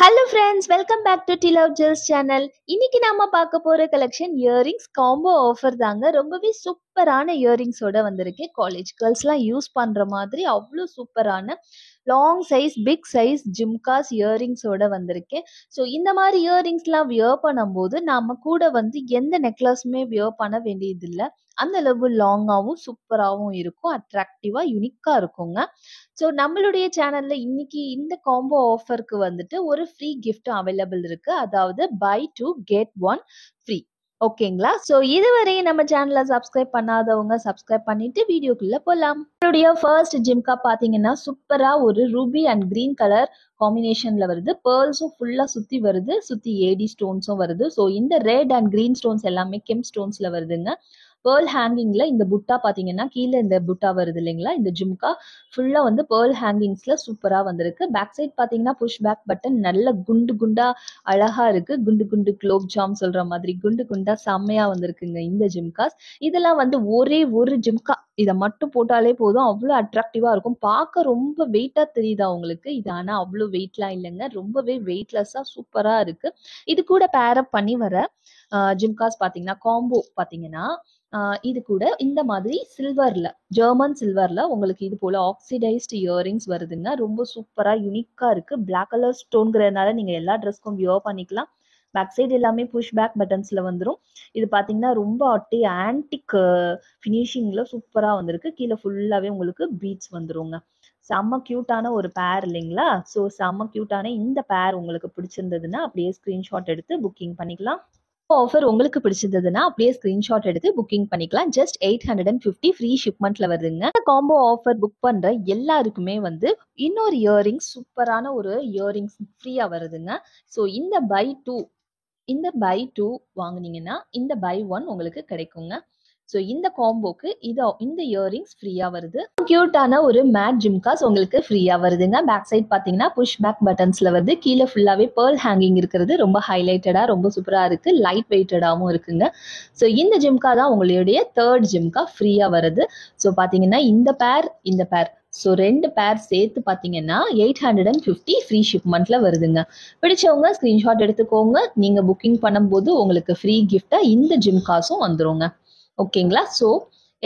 Hello friends, welcome back to T Love Jewels channel. இன்னைக்கு நாம பார்க்க போற கலெக்ஷன் இயரிங்ஸ் காம்போ ஆஃபர் தாங்க. ரொம்பவே சூப்பரான இயரிங்ஸோட வந்திருக்கு. காலேஜ் கேர்ள்ஸ்லாம் யூஸ் பண்ற மாதிரி அவ்வளோ சூப்பரான லாங் சைஸ் பிக் சைஸ் ஜிம்காஸ் இயரிங்ஸோட வந்திருக்கு. ஸோ இந்த மாதிரி இயரிங்ஸ்லாம் வியர் பண்ணும்போது நாம கூட வந்து எந்த நெக்லஸுமே வியர் பண்ண வேண்டியதில்லை. அந்த அளவு லாங்காகவும் சூப்பராகவும் இருக்கும், அட்ராக்டிவா யுனிக்கா இருக்குங்க. ஸோ நம்மளுடைய சேனல்ல இன்னைக்கு இந்த காம்போ ஆஃபருக்கு வந்துட்டு ஒரு ஃப்ரீ கிஃப்ட் அவைலபிள் இருக்கு. அதாவது buy two get one free. ஓகேங்களா? ஸோ இதுவரை நம்ம சேனலை சப்ஸ்கிரைப் பண்ணாதவங்க சப்ஸ்கிரைப் பண்ணிட்டு வீடியோக்குள்ள போகலாம். நம்மளுடைய ஃபர்ஸ்ட் ஜிம்கா பார்த்தீங்கன்னா சூப்பரா ஒரு ரூபி அண்ட் கிரீன் கலர் காம்பினேஷன்ல வருது. பேர்ல்ஸும் ஃபுல்லா சுத்தி வருது, சுத்தி ஏடி ஸ்டோன்ஸும் வருது. ஸோ இந்த ரெட் அண்ட் கிரீன் ஸ்டோன்ஸ் எல்லாமே கெம் ஸ்டோன்ஸ்ல வருதுங்க. பேர்ல் ஹேங்கிங்ல இந்த புட்டா பாத்தீங்கன்னா கீழே இந்த புட்டா வருது இல்லைங்களா, இந்த ஜிம்கா ஃபுல்லா வந்து பேர்ல் ஹேங்கிங்ஸ்ல சூப்பரா வந்திருக்கு. பேக் சைட் பாத்தீங்கன்னா புஷ் பேக் பட்டன் நல்ல குண்டு குண்டா அழகா இருக்கு. குண்டு குண்டு குலோப் ஜாம் சொல்ற மாதிரி குண்டு குண்டா செம்மையா வந்திருக்குங்க இந்த ஜிம்காஸ். இதெல்லாம் வந்து ஒரே ஒரு ஜிம்கா இதை மட்டும் போட்டாலே போதும், அவ்வளோ அட்ராக்டிவா இருக்கும். பார்க்க ரொம்ப வெயிட்டா தெரியுதா உங்களுக்கு? இது ஆனா அவ்வளோ வெயிட்லாம் இல்லைங்க, ரொம்பவே வெயிட்லெஸ்ஸா சூப்பரா இருக்கு. இது கூட பேரப் பண்ணி வர ஜிம்காஸ் பாத்தீங்கன்னா காம்போ பாத்தீங்கன்னா இது கூட இந்த மாதிரி சில்வர்ல, ஜெர்மன் சில்வர்ல உங்களுக்கு இது போல ஆக்சிடைஸ்ட் இயரிங்ஸ் வருதுங்க. ரொம்ப சூப்பரா யுனிக்கா இருக்கு. பிளாக் கலர் ஸ்டோன்கிறதுனால நீங்க எல்லா ட்ரெஸ்க்கும் வியர் பண்ணிக்கலாம். பேக் சைடு எல்லாமே புஷ் பேக் பட்டன்ஸ்ல வந்துடும். இது பாத்தீங்கன்னா ரொம்ப ஆன்டிக் ஃபினிஷிங்ல சூப்பரா வந்திருக்கு. கீழே ஃபுல்லாவே உங்களுக்கு பீட்ஸ் வந்துருங்க. செம்ம கியூட்டான ஒரு பேர் இல்லைங்களா? ஸோ செம்ம கியூட்டான இந்த பேர் உங்களுக்கு பிடிச்சிருந்ததுன்னா அப்படியே ஸ்கிரீன்ஷாட் எடுத்து புக்கிங் பண்ணிக்கலாம். ஆஃபர் உங்களுக்கு பிடிச்சிருந்ததுன்னா அப்படியே ஸ்கிரீன்ஷாட் எடுத்து புக்கிங் பண்ணிக்கலாம். ஜஸ்ட் 850 ஃப்ரீ ஷிப்மெண்ட்ல வருதுங்க. இந்த காம்போ ஆஃபர் புக் பண்ற எல்லாருக்குமே வந்து இன்னொரு இயரிங்ஸ், சூப்பரான ஒரு இயரிங்ஸ் ஃப்ரீயா வருதுங்க. ஸோ இந்த பை டூ வாங்குனீங்கன்னா இந்த பை ஒன் உங்களுக்கு கிடைக்குங்க. ஸோ இந்த காம்போக்கு இந்த இயரிங்ஸ் ஃப்ரீயா வருது. கியூட்டான ஒரு மேட் ஜிம்காஸ் உங்களுக்கு ஃப்ரீயா வருதுங்க. பேக் சைட் பாத்தீங்கன்னா புஷ் பேக் பட்டன்ஸ்ல வருது. கீழே ஃபுல்லாவே பேர்ல் ஹேங்கிங் இருக்கிறது ரொம்ப ஹைலைட்டடா ரொம்ப சூப்பரா இருக்கு. லைட் வெயிட்டடாகவும் இருக்குங்க. ஸோ இந்த ஜிம்கா தான் உங்களுடைய தேர்ட் ஜிம்கா ஃப்ரீயா வருது. ஸோ பாத்தீங்கன்னா இந்த பேர் ஸோ ரெண்டு பேர் சேர்த்து பார்த்தீங்கன்னா 850 ஃப்ரீ ஷிப்மெண்ட்ல வருதுங்க. பிடிச்சவங்க ஸ்க்ரீன்ஷாட் எடுத்துக்கோங்க. நீங்கள் புக்கிங் பண்ணும்போது உங்களுக்கு ஃப்ரீ கிஃப்டாக இந்த ஜிம்காஸும் வந்துருங்க. ஓகேங்களா? ஸோ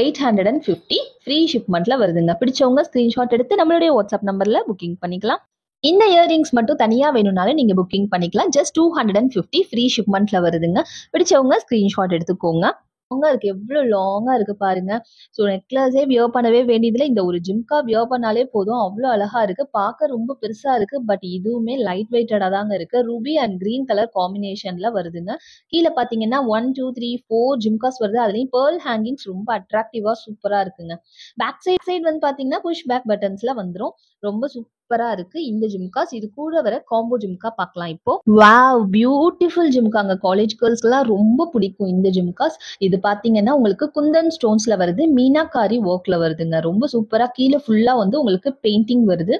850 ஃப்ரீ ஷிப்மெண்ட்ல வருதுங்க. பிடிச்சவங்க ஸ்க்ரீன்ஷாட் எடுத்து நம்மளுடைய வாட்ஸ்அப் நம்பர்ல புக்கிங் பண்ணிக்கலாம். இந்த இயரிங்ஸ் மட்டும் தனியா வேணும்னாலும் நீங்க புக்கிங் பண்ணிக்கலாம். ஜஸ்ட் 250 ஃப்ரீ ஷிப்மெண்ட்ல வருதுங்க. பிடிச்சவங்க ஸ்க்ரீன்ஷாட் எடுத்துக்கோங்க. லாங்கா இருக்கு, எவ்வளவு லாங்கா இருக்கு பாருங்க. ஸோ நெக்லஸே வியர் பண்ணவே வேண்டியதுல இந்த ஒரு ஜிம்கா வியர் பண்ணாலே போதும், அவ்வளோ அழகா இருக்கு. பார்க்க ரொம்ப பெருசா இருக்கு, பட் இதுவுமே லைட் வெயிட்டடா தாங்க இருக்கு. ரூபி அண்ட் கிரீன் கலர் காம்பினேஷன்ல வருதுங்க. கீழே பாத்தீங்கன்னா 1 2 3 4 ஜிம்காஸ் வருது. அதுலயும் பேர்ல் ஹேங்கிங்ஸ் ரொம்ப அட்ராக்டிவா சூப்பரா இருக்குங்க. பேக் சைடு வந்து பாத்தீங்கன்னா புஷ் பேக் பட்டன்ஸ்ல வந்துடும். ரொம்ப சூப்பரா இருக்கு இந்த ஜிம்காஸ். இது கூட வர காம்போ ஜிம்கா பார்க்கலாம் இப்போ. வாவ், பியூட்டிஃபுல் ஜிம்காங்க. காலேஜ் கேர்ள்ஸ்க்குலாம் ரொம்ப பிடிக்கும் இந்த ஜிம்காஸ். இது பாத்தீங்கன்னா உங்களுக்கு குந்தன் ஸ்டோன்ஸ்ல வருது, மீனாக்காரி ஒர்க்ல வருதுங்க. ரொம்ப சூப்பரா கீழே ஃபுல்லா வந்து உங்களுக்கு பெயிண்டிங் வருது.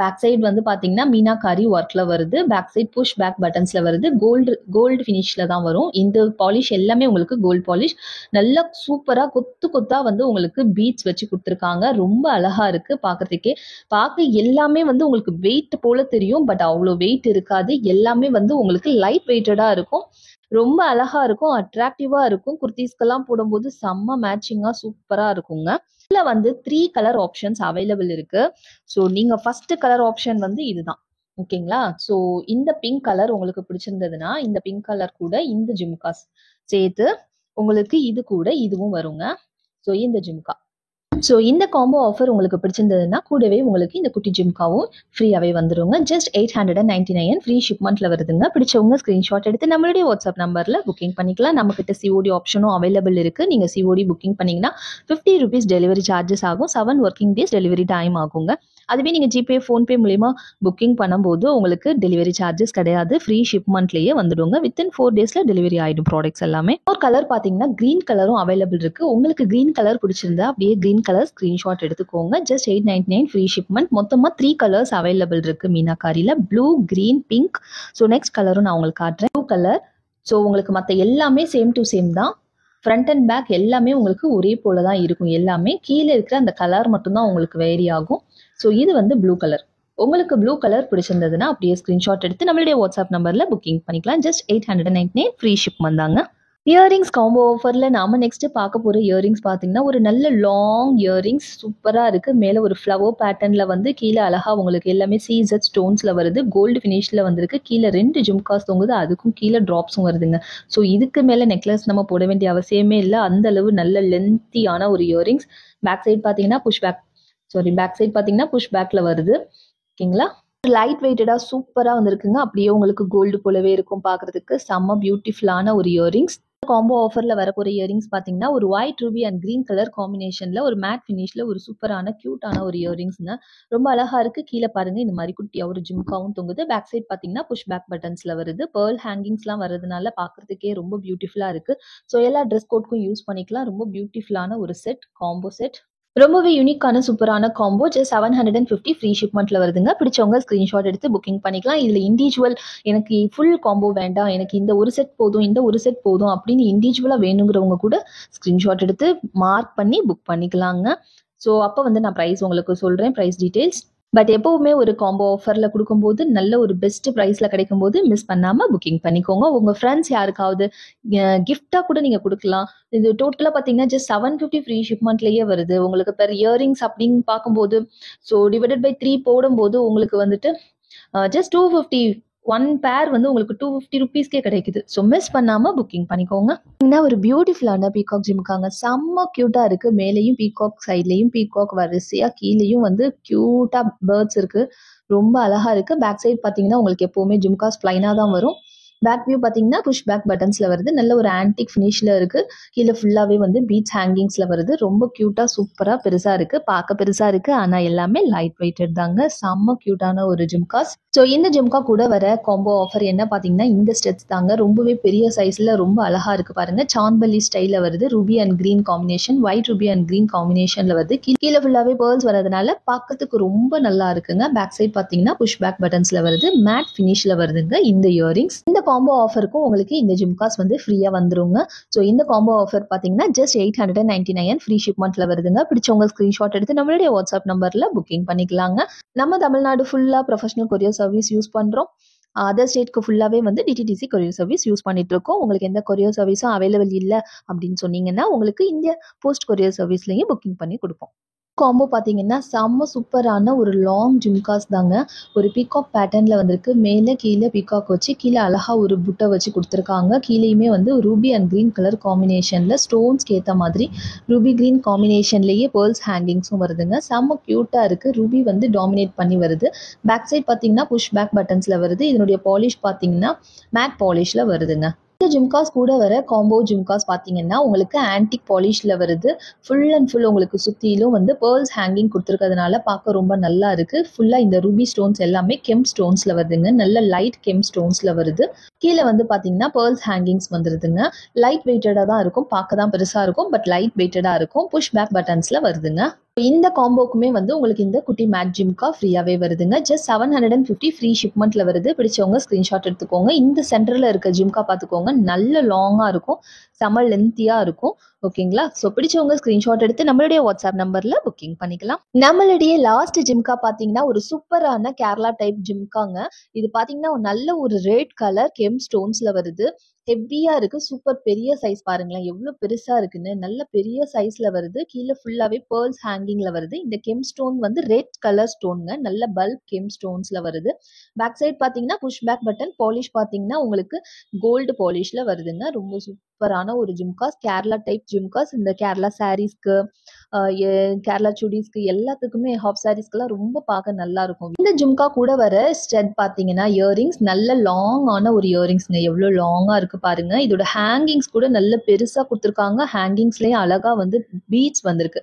பேக் சைடு வந்து பாத்தீங்கன்னா மீனாக்காரி ஒர்க்ல வருது. பேக் சைடு புஷ் பேக் பட்டன்ஸ்ல வருது. கோல்டு ஃபினிஷ்ல தான் வரும். இந்த பாலிஷ் எல்லாமே உங்களுக்கு கோல்டு பாலிஷ். நல்லா சூப்பரா கொத்து கொத்தா வந்து உங்களுக்கு பீட்ஸ் வச்சு கொடுத்துருக்காங்க. ரொம்ப அழகா இருக்கு பாக்குறதுக்கே. பார்க்க எல்லாமே வந்து உங்களுக்கு வெயிட் போல தெரியும், பட் அவ்வளோ வெயிட் இருக்காது. எல்லாமே வந்து உங்களுக்கு லைட் வெயிட்டடா இருக்கும். ரொம்ப அழகா இருக்கும், அட்ராக்டிவா இருக்கும். குர்த்திஸ்க்கெல்லாம் போடும்போது செம்ம மேட்சிங்கா சூப்பரா இருக்குங்க. இதுல வந்து 3 கலர் ஆப்ஷன்ஸ் அவைலபிள் இருக்கு. ஸோ நீங்க ஃபர்ஸ்ட் கலர் ஆப்ஷன் வந்து இதுதான். ஓகேங்களா? ஸோ இந்த பிங்க் கலர் உங்களுக்கு பிடிச்சிருந்ததுன்னா இந்த பிங்க் கலர் கூட இந்த ஜிம்காஸ் சேர்த்து உங்களுக்கு இது கூட இதுவும் வருங்க. ஸோ இந்த ஜிம்கா, ஸோ இந்த காம்போ ஆஃபர் உங்களுக்கு பிடிச்சிருந்ததுன்னா கூடவே உங்களுக்கு இந்த குட்டி ஜிம்காவும் ஃப்ரீயாகவே வந்துருங்க. ஜஸ்ட் 899 ஃப்ரீ ஷிப்மெண்ட்ல வருதுங்க. பிடிச்சவங்க ஸ்க்ரீன்ஷாட் எடுத்து நம்மளுடைய வாட்ஸ்அப் நம்பரில் புக்கிங் பண்ணிக்கலாம். நம்மக்கிட்ட சிஓடி ஆப்ஷனும் அவைலபிள் இருக்குது. நீங்கள் சிஓடி புக்கிங் பண்ணிங்கன்னா 50 rupees டெலிவரி சார்ஜஸ் ஆகும். 7 working days டெலிவரி டைம் ஆகுங்க. அதுவே நீங்கள் ஜிபே ஃபோன்பே மூலிமா புக்கிங் பண்ணும்போது உங்களுக்கு டெலிவரி சார்ஜஸ் கிடையாது. ஃப்ரீ ஷிப்மெண்ட்லேயே வந்துடுங்க. வித்தின் 4 daysல டெலிவரி ஆகிடும் ப்ராடக்ட்ஸ் எல்லாமே. ஒரு கலர் பார்த்தீங்கன்னா க்ரீன் கலரும் அவைலபிள் இருக்குது. உங்களுக்கு க்ரீன் கலர் பிடிச்சிருந்தா அப்படியே க்ரீன் கலர் ஸ்கிரீன்ஷாட் எடுத்துக்கோங்க. Just 899 free shipment. மொத்தமாக 3 கலர்ஸ் அவைலபிள் இருக்குது மீனாக்காரியில். Blue, green, pink. So next கலரும் நான் உங்களுக்கு காட்டுறேன். Blue colour. ஸோ உங்களுக்கு மற்ற எல்லாமே சேம் டு சேம் தான். ஃப்ரண்ட் அண்ட் பேக் எல்லாமே உங்களுக்கு ஒரே போல தான் இருக்கும். எல்லாமே கீழே இருக்கிற அந்த கலர் மட்டும்தான் உங்களுக்கு வேரி ஆகும். ஸோ இது வந்து ப்ளூ கலர். உங்களுக்கு ப்ளூ கலர் பிடிச்சிருந்ததுன்னா அப்படியே ஸ்க்ரீன்ஷாட் எடுத்து நம்மளுடைய வாட்ஸ்அப் நம்பரில் புக்கிங் பண்ணிக்கலாம். ஜஸ்ட் 899 ஃப்ரீ ஷிப் வந்தாங்க. இயரிங்ஸ் காம்போ ஆஃபரில் நாம் நெக்ஸ்ட்டு பார்க்க போகிற இயரிங்ஸ் பார்த்தீங்கன்னா ஒரு நல்ல லாங் இயரிங்ஸ் சூப்பராக இருக்குது. மேலே ஒரு ஃப்ளவர் பேட்டர்னில் வந்து கீழே அழகாக உங்களுக்கு எல்லாமே சீசட் ஸ்டோன்ஸில் வருது. கோல்டு ஃபினிஷில் வந்திருக்கு. கீழே 2 ஜும்காஸ் தொங்குது. அதுக்கும் கீழே ட்ராப்ஸும் வருதுங்க. ஸோ இதுக்கு மேலே நெக்லஸ் நம்ம போட வேண்டிய அவசியமே இல்லை. அந்த அளவு நல்ல லென்த்தியான ஒரு இயரிங்ஸ். பேக் சைடு பார்த்தீங்கன்னா புஷ் பேக்கில் வருது. ஓகேங்களா, லைட் வெயிட்டடாக சூப்பராக வந்திருக்குங்க. அப்படியே உங்களுக்கு கோல்டு போலவே இருக்கும். பார்க்குறதுக்கு செம்ம பியூட்டிஃபுல்லான ஒரு இயரிங்ஸ். காம்போ ஆஃபரில் வரப்போகிற இயரிங்ஸ் பார்த்தீங்கன்னா ஒரு white Ruby and green colour காம்பினேஷனில் ஒரு மேட் ஃபினிஷில் ஒரு சூப்பரான க்யூட்டான ஒரு இயரிங்ஸ்ங்க. ரொம்ப அழகாக இருக்குது. கீழே பாருங்கள் இந்த மாதிரி குட்டியாக ஒரு ஜிம்காவும் தொங்குது. பேக் சைட் பார்த்தீங்கன்னா புஷ் பேக் பட்டன்ஸில் வருது. பேர்ல் ஹேங்கிங்ஸ்லாம் வரதுனால பார்க்குறதுக்கே ரொம்ப பியூட்டிஃபுல்லாக இருக்குது. ஸோ எல்லா ட்ரெஸ் கோட்க்கும் யூஸ் பண்ணிக்கலாம். ரொம்ப பியூட்டிஃபுல்லான ஒரு செட், காம்போ செட். ரொம்பவே யூனிக்கான சூப்பரான காம்போ. ஜஸ்ட் 750 ஃப்ரீ ஷிப்மெண்ட்டில் வருதுங்க. பிடிச்சவங்க ஸ்க்ரீன்ஷாட் எடுத்து புக்கிங் பண்ணிக்கலாம். இதில் இண்டிவிஜுவல் எனக்கு ஃபுல் காம்போ வேண்டாம், எனக்கு இந்த ஒரு செட் போதும், இந்த ஒரு செட் போதும் அப்படின்னு இண்டிவிஜுவலாக வேணுங்கிறவங்க கூட ஸ்க்ரீன்ஷாட் எடுத்து மார்க் பண்ணி புக் பண்ணிக்கலாங்க. ஸோ அப்போ வந்து நான் ப்ரைஸ் உங்களுக்கு சொல்கிறேன், ப்ரைஸ் டீட்டெயில்ஸ். பட் எப்போவுமே ஒரு காம்போ ஆஃபரில் கொடுக்கும்போது நல்ல ஒரு பெஸ்ட் ப்ரைஸில் கிடைக்கும்போது மிஸ் பண்ணாமல் புக்கிங் பண்ணிக்கோங்க. உங்கள் ஃப்ரெண்ட்ஸ் யாருக்காவது கிஃப்டாக கூட நீங்கள் கொடுக்கலாம். இது டோட்டலாக பார்த்தீங்கன்னா ஜஸ்ட் 750 ஃப்ரீ ஷிப்மெண்ட்லேயே வருது. உங்களுக்கு பெர் இயரிங்ஸ் அப்படின்னு பார்க்கும்போது ஸோ டிவைடட் பை 3 போடும்போது உங்களுக்கு வந்துட்டு ஜஸ்ட் 250 ஒன் பேர் வந்து உங்களுக்கு 250 ருபீஸ்க்கே கிடைக்குது. ஸோ மிஸ் பண்ணாமல் புக்கிங் பண்ணிக்கோங்க. ஒரு பியூட்டிஃபுல்லான பீகாக் ஜிம்காங்க. செம்ம க்யூட்டாக இருக்குது. மேலேயும் பீகாக், சைட்லேயும் பீகாக், வரிசையாக கீழேயும் வந்து க்யூட்டாக பேர்ட்ஸ் இருக்குது. ரொம்ப அழகாக இருக்குது. பேக் சைடு பார்த்தீங்கன்னா உங்களுக்கு எப்போவுமே ஜிம்காஸ் ப்ளைனாக தான் வரும். பேக் வியூ பார்த்தீங்கன்னா புஷ் பேக் பட்டன்ஸில் வருது. நல்ல ஒரு ஆன்டிக் ஃபினிஷில் இருக்குது. கீழே ஃபுல்லாகவே வந்து பீட்ஸ் ஹேங்கிங்ஸில் வருது. ரொம்ப க்யூட்டாக சூப்பராக பெருசாக இருக்குது. பார்க்க பெருசாக இருக்குது, ஆனால் எல்லாமே லைட் வெயிட்டட் தாங்க. செம்ம க்யூட்டான ஒரு ஜிம்காஸ். ஸோ இந்த ஜிம்கா கூட வர காம்போ ஆஃபர் என்ன பார்த்தீங்கன்னா இந்த ஸ்டெட்ஸ் தாங்க. ரொம்பவே பெரிய சைஸில் ரொம்ப அழகாக இருக்குது பாருங்கள். சான்பல்லி ஸ்டைலில் வருது. Ruby and green combination, white Ruby and green காம்பினேஷனில் வருது. கீழே ஃபுல்லாகவே பேர்ல்ஸ் வரதுனால பார்க்கறதுக்கு ரொம்ப நல்லா இருக்குங்க. பேக் சைட் பார்த்தீங்கன்னா புஷ் பேக் பட்டன்ஸில் வருது. மேட் ஃபினிஷில் வருதுங்க இந்த இயரிங்ஸ். இந்த காம்போ ஆஃபருக்கும் உங்களுக்கு இந்த ஜிம்காஸ் வந்து ஃப்ரீயாக வந்துருங்க. ஸோ இந்த காம்போ ஆஃபர் பார்த்தீங்கன்னா ஜஸ்ட் 899 ஃப்ரீ ஷிப்மெண்ட்டில் வருதுங்க. பிடிச்சவங்க ஸ்க்ரீன்ஷாட் எடுத்து நம்மளுடைய வாட்ஸ்அப் நம்பரில் புக்கிங் பண்ணிக்கலாங்க. நம்ம தமிழ்நாடு ஃபுல்லாக ப்ரொஃபஷனல் கொரியர் சர்வீஸ் யூஸ் பண்ணுறோம். அதர் ஸ்டேட்க்கு ஃபுல்லாகவே வந்து டிடிடிசி கொரியர் சர்வீஸ் யூஸ் பண்ணிட்டு இருக்கோம். உங்களுக்கு எந்த கொரியர் சர்வீஸும் அவைலபிள் இல்லை அப்படின்னு சொன்னீங்கன்னா உங்களுக்கு இந்தியா போஸ்ட் கொரியர் சர்வீஸ்லையும் புக்கிங் பண்ணி கொடுப்போம். காம்போ பார்த்தீங்கன்னா செம்ம சூப்பரான ஒரு லாங் ஜிம்காஸ் தாங்க. ஒரு பீகாக் பேட்டர்னில் வந்திருக்கு. மேலே கீழே பீகாக் வச்சு கீழே அழகாக ஒரு புட்டை வச்சு கொடுத்துருக்காங்க. கீழேயுமே வந்து ரூபி அண்ட் க்ரீன் கலர் காம்பினேஷனில் ஸ்டோன்ஸ்க்கு ஏற்ற மாதிரி ரூபி க்ரீன் காம்பினேஷன்லேயே பேர்ல்ஸ் ஹேங்கிங்ஸும் வருதுங்க. செம்ம க்யூட்டாக இருக்குது. ரூபி வந்து டாமினேட் பண்ணி வருது. பேக் சைட் பார்த்தீங்கன்னா புஷ் பேக் பட்டன்ஸில் வருது. இதனுடைய பாலிஷ் பார்த்தீங்கன்னா மேட் பாலிஷில் வருதுங்க. இந்த ஜிம்காஸ் கூட வர காம்போ ஜிம்காஸ் பார்த்தீங்கன்னா உங்களுக்கு ஆன்டிக் பாலிஷில் வருது. ஃபுல் அண்ட் ஃபுல் உங்களுக்கு சுற்றிலும் வந்து பேர்ல்ஸ் ஹேங்கிங் கொடுத்துருக்கிறதுனால பார்க்க ரொம்ப நல்லா இருக்குது. ஃபுல்லாக இந்த ரூபி ஸ்டோன்ஸ் எல்லாமே கெம் ஸ்டோன்ஸில் வருதுங்க. நல்ல லைட் கெம் ஸ்டோன்ஸில் வருது. கீழே வந்து பார்த்தீங்கன்னா பேர்ல்ஸ் ஹேங்கிங்ஸ் வந்துருதுங்க. லைட் வெயிட்டடாக தான் இருக்கும். பார்க்க தான் பெருசாக இருக்கும், பட் லைட் வெயிட்டடாக இருக்கும். புஷ் பேக் பட்டன்ஸில் வருதுங்க. இந்த காம்போக்குமே வந்து உங்களுக்கு இந்த குட்டி மேட் ஜிம்கா ஃப்ரீயாகவே வருதுங்க. ஜஸ்ட் 750 ஃப்ரீ ஷிப்மெண்ட்டில் வருது. பிடிச்சவங்க ஸ்க்ரீன்ஷாட் எடுத்துக்கோங்க. இந்த சென்டரில் இருக்க ஜிம்கா பார்த்துக்கோங்க. நல்ல லாங்காக இருக்கும், செம லென்த்தியாக இருக்கும். ஓகேங்களா, ஸோ பிடிச்சவங்க ஸ்க்ரீன்ஷாட் எடுத்து நம்மளுடைய வாட்ஸ்அப் நம்பரில் புக்கிங் பண்ணிக்கலாம். நம்மளுடைய லாஸ்ட் ஜிம்கா பார்த்தீங்கன்னா ஒரு சூப்பரான கேரளா டைப் ஜிம்காங்க. இது பார்த்தீங்கன்னா நல்ல ஒரு ரெட் கலர் கெம் ஸ்டோன்ஸில் வருது. ஹெவியாக இருக்குது. சூப்பர் பெரிய சைஸ் பாருங்களேன் எவ்வளோ பெருசாக இருக்குன்னு. நல்ல பெரிய சைஸில் வருது. கீழே ஃபுல்லாகவே பேர்ல்ஸ் ஹேங்கிங்கில் வருது. இந்த கெம் ஸ்டோன் வந்து ரெட் கலர் ஸ்டோனுங்க. நல்ல பல்க் கெம் ஸ்டோன்ஸில் வருது. பேக் சைட் பார்த்தீங்கன்னா புஷ் பேக் பட்டன் பாலிஷ் பார்த்தீங்கன்னா உங்களுக்கு கோல்டு பாலிஷில் வருதுங்க. ரொம்ப சூப்பரான ஒரு ஜிம்காஸ், கேரளா டைப் ஜிம்காஸ். இந்த கேரளா சாரீஸ்க்கு, கேரளா சுடிஸ்க்கு எல்லாத்துக்குமே, ஹாஃப் சாரீஸ்க்குலாம் ரொம்ப பார்க்க நல்லா இருக்கும். இந்த ஜிம்கா கூட வர ஸ்டட் பார்த்தீங்கன்னா இயரிங்ஸ் நல்ல லாங்கான ஒரு இயரிங்ஸ்ங்க. எவ்வளோ லாங்காக இருக்குது பாருங்க. இதோட ஹேங்கிங்ஸ் கூட நல்ல பெருசாக கொடுத்துருக்காங்க. ஹேங்கிங்ஸ்லேயும் அழகாக வந்து பீட்ஸ் வந்திருக்கு.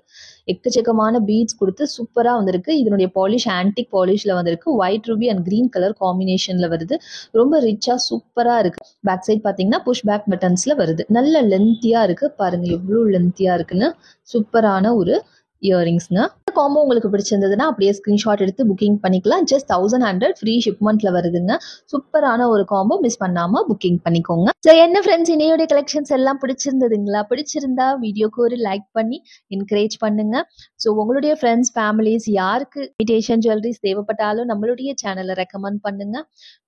எக்கச்சக்கமான பீட்ஸ் கொடுத்து சூப்பராக வந்திருக்கு. இதனுடைய பாலிஷ் ஆன்டிக் பாலிஷில் வந்திருக்கு. White Ruby and green colour காம்பினேஷனில் வருது. ரொம்ப ரிச்சாக சூப்பராக இருக்குது. பேக் சைட் பார்த்தீங்கன்னா புஷ் பேக் பட்டன்ஸில் வருது. நல்ல லென்த்தியாக இருக்குது பாருங்கள் எவ்வளோ லென்த்தியாக இருக்குன்னு. சூப்பரான ஒரு இயரிங்ஸ்ங்க. இந்த காம்போ உங்களுக்கு பிடிச்சிருந்ததுன்னா அப்படியே ஸ்கிரீன்ஷாட் எடுத்து புக்கிங் பண்ணிக்கலாம். ஜஸ்ட் 1100 ஃப்ரீ ஷிப்மெண்ட்ல வருதுங்க. சூப்பரான ஒரு காம்போ, மிஸ் பண்ணாம புக்கிங் பண்ணிக்கோங்க. ஸோ என்ன ஃப்ரெண்ட்ஸ், இன்னையோட கலெக்ஷன்ஸ் எல்லாம் பிடிச்சிருந்ததுங்களா? பிடிச்சிருந்தா வீடியோக்கு ஒரு லைக் பண்ணி என்கரேஜ் பண்ணுங்க. ஸோ உங்களுடைய ஃப்ரெண்ட்ஸ், ஃபேமிலிஸ் யாருக்கு இமிடேஷன் ஜுவல்லரிஸ் தேவைப்பட்டாலும் நம்மளுடைய சேனலை ரெக்கமெண்ட் பண்ணுங்க.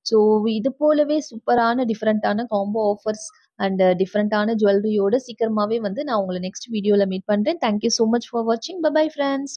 ஸோ இது போலவே சூப்பரான டிஃப்ரெண்ட்டான காம்போ ஆஃபர்ஸ் அண்ட் டிஃப்ரெண்ட்டான ஜுவல்லரியோட சீக்கிரமாவே வந்து நான் உங்களை நெக்ஸ்ட் வீடியோவில் மீட் பண்ணுறேன். தேங்க்யூ ஸோ மச் ஃபார் வாட்சிங். Bye friends.